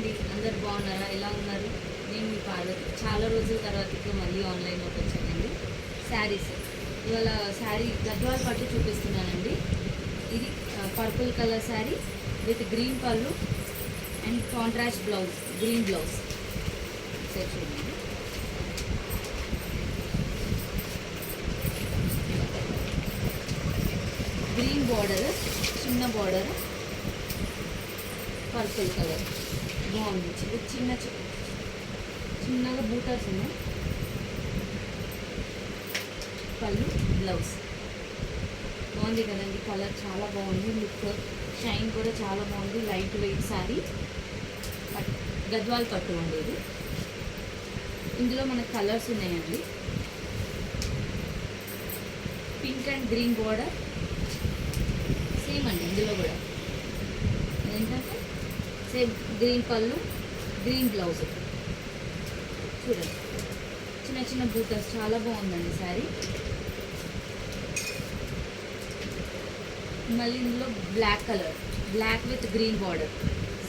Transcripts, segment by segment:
అండి, అందరు బాగున్నారా? ఎలా ఉన్నారు? నేను మీ పార్వతి. చాలా రోజుల తర్వాత ఇక మళ్ళీ ఆన్లైన్లోకి వచ్చానండి. శారీస్ ఇవాళ శారీ గద్వాల్ పట్టు చూపిస్తున్నానండి. ఇది purple colour sari with green పళ్ళు and contrast blouse, green blouse. Set చూడండి. గ్రీన్ బార్డర్, చిన్న బార్డర్, పర్పుల్ కలర్ బాగుంది. చిన్నగా బూటర్స్ ఉన్నాయి. పళ్ళు, బ్లౌజ్ బాగుంది కదండి. కలర్ చాలా బాగుంది. లుక్, షైన్ కూడా చాలా బాగుంది. లైట్ వెయిట్ శారీ, గద్వాల్ పట్టు అండి ఇది. ఇందులో మనకు కలర్స్ ఉన్నాయండి. Pink and green border same అండి. ఇందులో కూడా ఏంటంటే సేమ్ గ్రీన్ పళ్ళు, గ్రీన్ బ్లౌజ్. చూడండి, చిన్న చిన్న బూటర్స్, చాలా బాగుందండి శారీ. మళ్ళీ ఇందులో black colour, black with green border,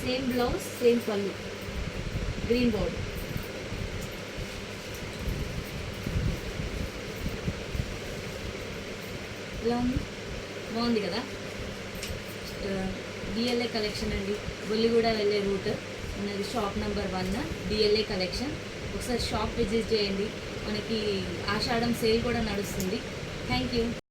same blouse, same పళ్ళు, గ్రీన్ బార్డర్. ఇలా ఉంది, బాగుంది కదా. డిఎల్ఏ కలెక్షన్ అండి. బొల్లిగూడ వెళ్ళే రూట్ ఉన్నది. Shop number 1 DLA collection. ఒకసారి షాప్ విజిట్ చేయండి. మనకి ఆషాఢం సేల్ కూడా నడుస్తుంది. Thank you.